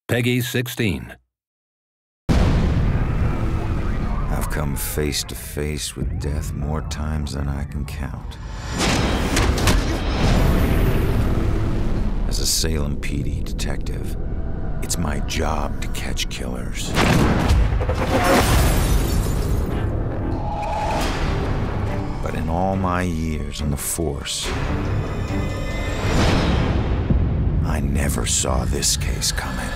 Peggy 16. I've come face to face with death more times than I can count. As a Salem PD detective, it's my job to catch killers. But in all my years on the force, I never saw this case coming.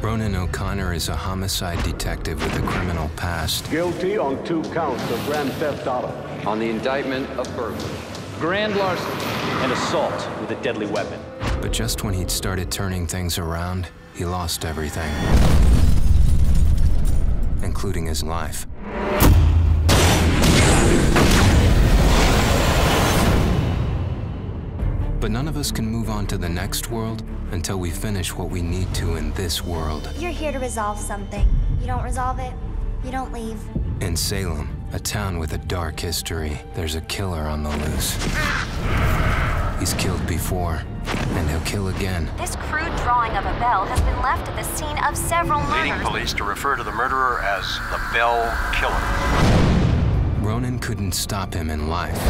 Ronan O'Connor is a homicide detective with a criminal past. Guilty on 2 counts of grand theft auto. On the indictment of burglary, grand larceny, and assault with a deadly weapon. But just when he'd started turning things around, he lost everything, including his life. But none of us can move on to the next world until we finish what we need to in this world. You're here to resolve something. You don't resolve it, you don't leave. In Salem, a town with a dark history, there's a killer on the loose. He's killed before, and he'll kill again. This crude drawing of a bell has been left at the scene of several murders. Leading police to refer to the murderer as the Bell Killer. Ronan couldn't stop him in life.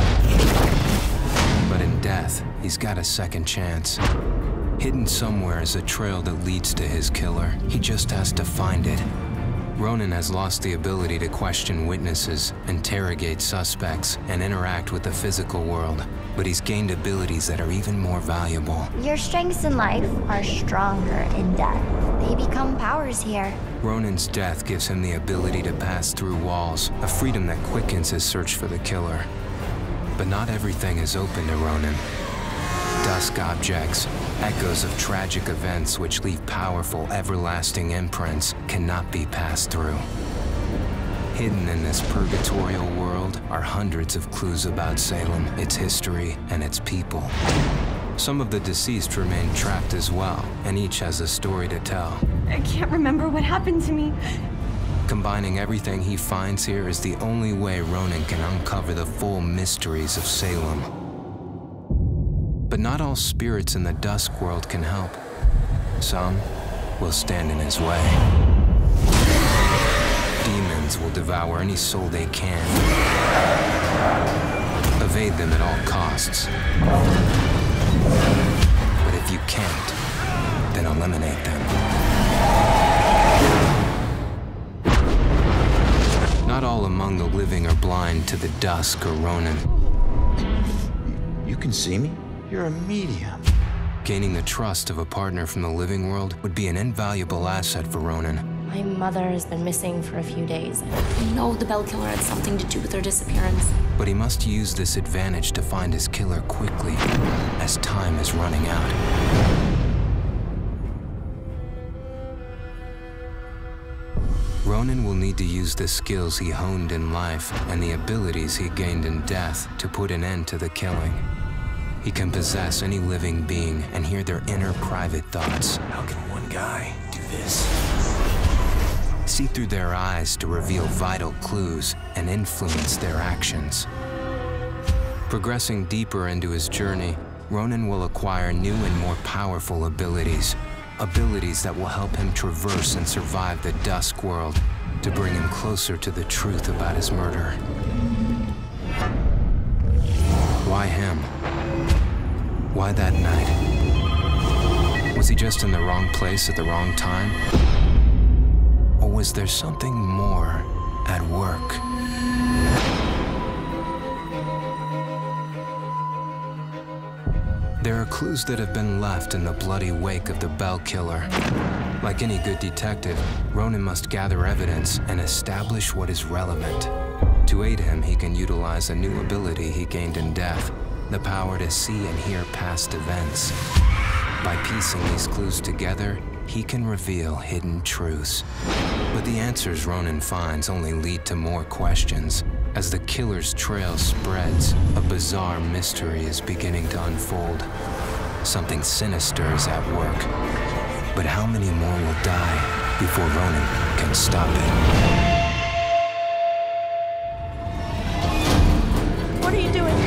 But in death, he's got a second chance. Hidden somewhere is a trail that leads to his killer. He just has to find it. Ronan has lost the ability to question witnesses, interrogate suspects, and interact with the physical world. But he's gained abilities that are even more valuable. Your strengths in life are stronger in death. They become powers here. Ronan's death gives him the ability to pass through walls, a freedom that quickens his search for the killer. But not everything is open to Ronan. Dusk objects, echoes of tragic events which leave powerful, everlasting imprints, cannot be passed through. Hidden in this purgatorial world are hundreds of clues about Salem, its history, and its people. Some of the deceased remain trapped as well, and each has a story to tell. I can't remember what happened to me. Combining everything he finds here is the only way Ronan can uncover the full mysteries of Salem. But not all spirits in the dusk world can help. Some will stand in his way. Demons will devour any soul they can. Evade them at all costs. But if you can't, then eliminate them. Not all among the living are blind to the dusk or Ronan. You can see me? You're a medium. Gaining the trust of a partner from the living world would be an invaluable asset for Ronan. My mother has been missing for a few days. I know the Bell Killer had something to do with her disappearance. But he must use this advantage to find his killer quickly, as time is running out. Ronan will need to use the skills he honed in life and the abilities he gained in death to put an end to the killing. He can possess any living being and hear their inner private thoughts. How can one guy do this? See through their eyes to reveal vital clues and influence their actions. Progressing deeper into his journey, Ronan will acquire new and more powerful abilities. Abilities that will help him traverse and survive the dusk world to bring him closer to the truth about his murder. Why him? Why that night? Was he just in the wrong place at the wrong time? Or was there something more at work? There are clues that have been left in the bloody wake of the Bell Killer. Like any good detective, Ronan must gather evidence and establish what is relevant. To aid him, he can utilize a new ability he gained in death, the power to see and hear past events. By piecing these clues together, he can reveal hidden truths. But the answers Ronan finds only lead to more questions. As the killer's trail spreads, a bizarre mystery is beginning to unfold. Something sinister is at work. But how many more will die before Ronan can stop it? What are you doing?